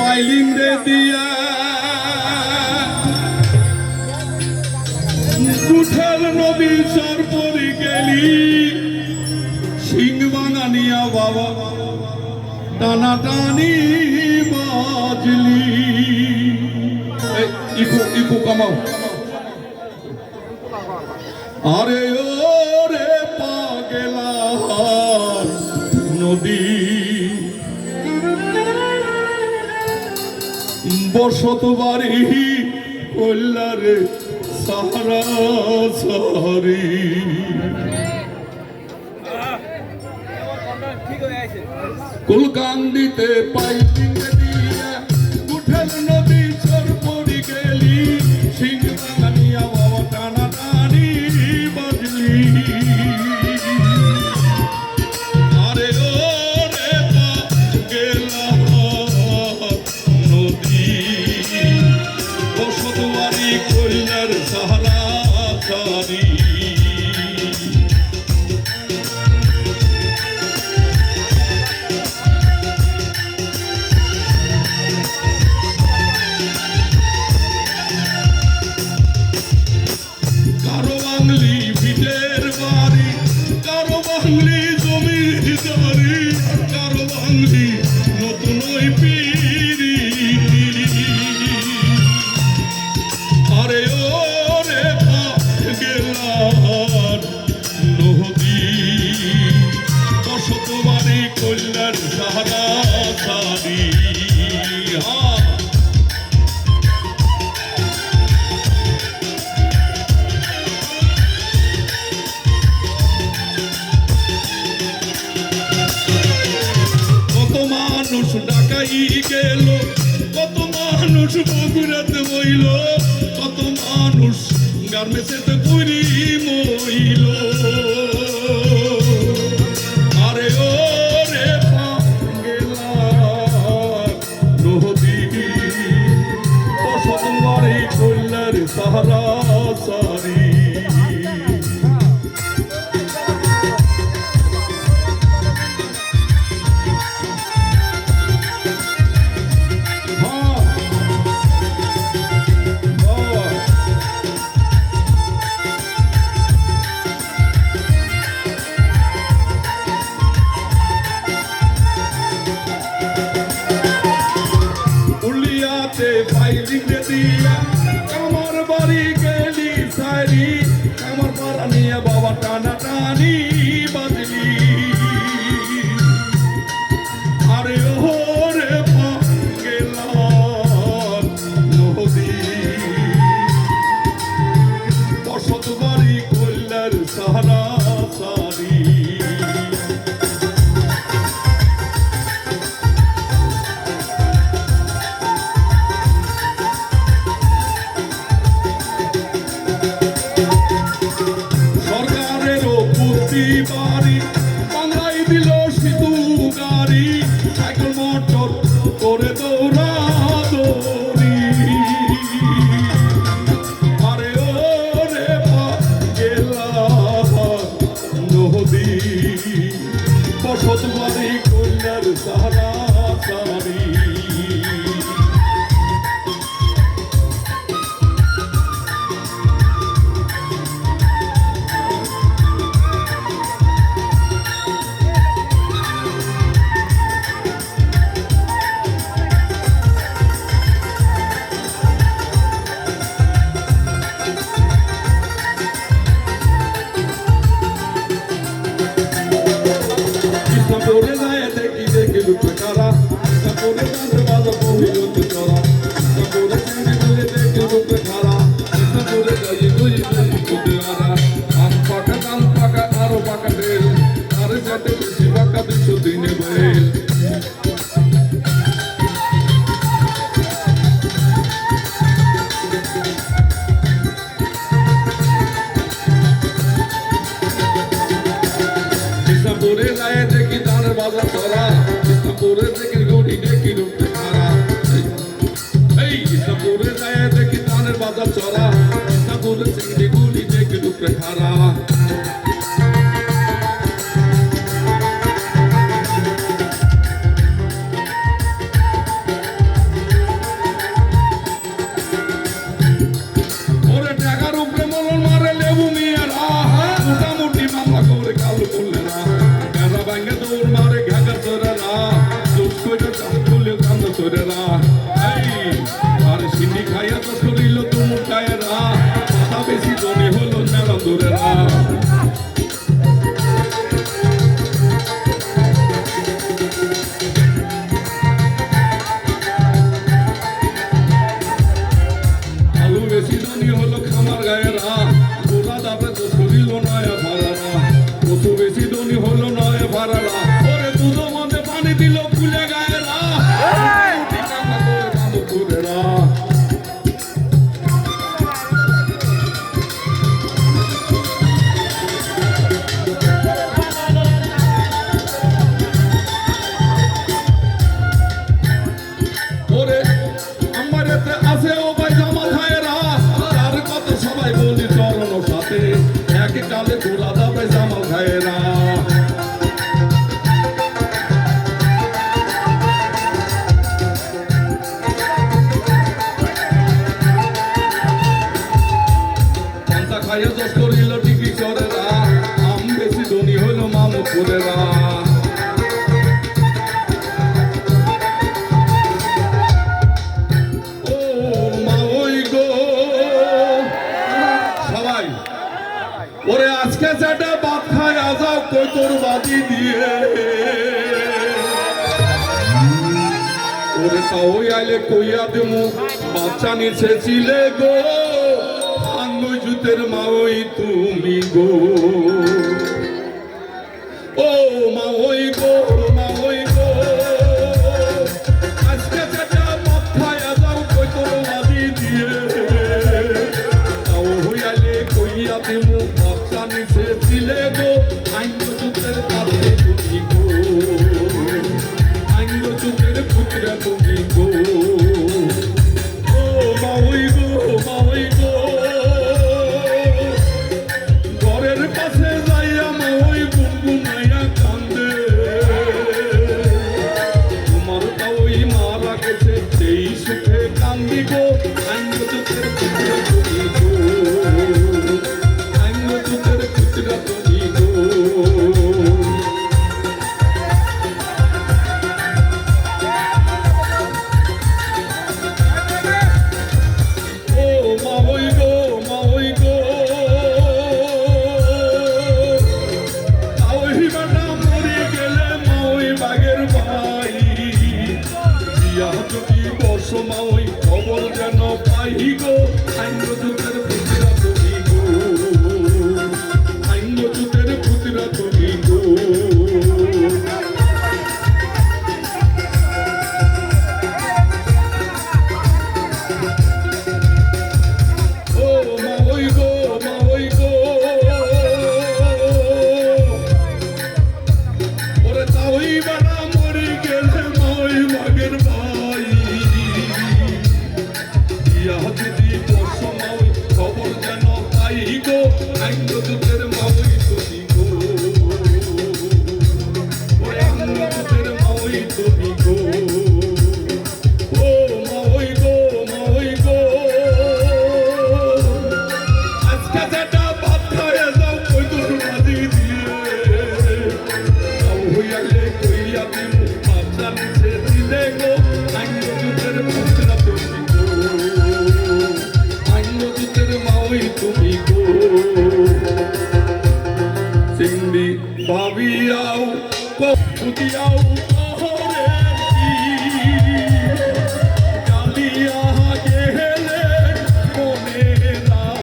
piling রে দিয়া কুঠাল নদী চর পরি গেলি সিং বাঙানিয়া বাবা টানা টানি বাজলি ইকো কামাও আরে ও রে পাগলা নদী বসত বাড়ি কল্যারে সাহারা সারি কুলকান্দিতে পাইলিং দিয়া কুঠাল নদী চর পরি গেলি সিং বাঙানিয়া বাবা টানা টানি বাজলি আরে ও রে পাগলা নদী বসত বাড়ি কল্যার সাহারা সারি গেল কত মানুষ বগুড়াতে বইল কত মানুষ গার্মেন্টসেতে পুরি মইল আরে ও রে পাগলা নদী বসত বাড়ি কল্যার সাহারা সারি পাইলিং রে দিয়া আমার বাড়ি গেলি সারি আমার পাড়া নিয়ে বাবা টানা টানি বাজলি আরে ও রে পাগলা নদী বসত বাড়ি কল্যার সাহারা সারি বাড়ি বাংলাই দিল সিধু গাড়ি সাইকেল মোটর করে দৌড়া দৌড়ি আরে ও রে পাগলা নদী বসত বাড়ি কল্যার সাহারা সারি করে যায় দেখি দেখি লুকে কারা করে গান বাজা কহিল তো চলা করে চিনি বলে দেখি লুকে কারা করে যাই গুই গুই কুদে আরা আম পাকা আরো পাকা রেল আরে যাতে খুশি পাকা 200 দিনে বেল করে যায় দেখি দানের বাজার চলা করে দেখি গড়ি দেখি রূপে খারা এই করে যায় দেখি দানের বাজার চলা করে দেখি গুলি দেখি রূপে খারা তোরেরা এই আর সিন্নি খাইয়া তো শরীর তুমুর গায়েরা মাথা বেশি জনে হলো মেলা তোরেরা আলু বেশি জনি হলো খামার গায়েরা গোলা দাবে তো শরীর নয় ভাড়ারা পশু বেশি ধনী হলো নয় ভাড়ারা ওরে দুধ মধ্যে পানি দিল ফুলে গায়েরা তোরেরা ওরে আমার এতে আছে ও ভাই জামা খায়েরা তার কত সবাই বলি চরণ সাথে এক কালে গোলা দাবে জামাল খায়েরা পান্তা খাইয়া দশ করিল টিকি চরেরা আম বেশি ধনী হইল মামুপুরেরা ও মা ওই গো সবাই ওরে আজকে যেটা ভাত খায় আজাও কই তোর বাদি দিয়ে ওরে তা ওই আইলে কইয়া দেমু বাচ্চা নিছে ছিলে গো আঙ্গুই জুতের মা ওই তুমি গো ও মা ওই গো মা ওই গো আজকে যেটা ভাত খায় আজাও কই তোর বাদি দিয়ে তাও ওই আইলে কইয়া দেমু বাচ্চা নিছে ছিলে গো আঙ্গুই জুতের কাছে তুমি গো আঙ্গুই জুতের পুত্রা তুমি গো ও মা ওই গো মা ওই গো ঘরের পাশে যাইয়া মা ওই গুনগুনাইয়া কান্দে তোমার তা ওই মারা গেছে সেই সুখে কান্দি গো আঙ্গুই জুতের পুত্রা তুমি গো আঙ্গুই জুতের পুত্রা তুমি গো ও মা ওই গো মা ওই গো ওই বেটা মরে গেলে মা ওই বাগের ভাই দিয়া যদি বর্ষ মা ওই খবর যেন পাই গো আঙ্গুই জুতের পুত্রা তুমি গো আঙ্গুই জুতের পুত্রা তুমি গো ও মা ওই গো মা ওই গো ওরে তা ওই বেটা মরে গেলে মা ওই বাগের ভাই দিয়া যদি বর্ষ মা ওই খবর যেন পাই গো আঙ্গুই জুতের মা ওই তুমি গো ওরে আঙ্গুই জুতের মা ওই তুমি গো ও মা ওই গো মা ওই গো আজকে যেটা ভাত খাইয়া যাও কই তোর বাদি দিয়ে তাও হইয়ালে কইয়া দিমু বাচ্চা নিছে দিলে গো আঙ্গুই জুতের পুত্রা তুমি গো আঙ্গুই জুতের মা ওই তুমি গো সিংড়ি ভাবিয়াও কবুদিয়াও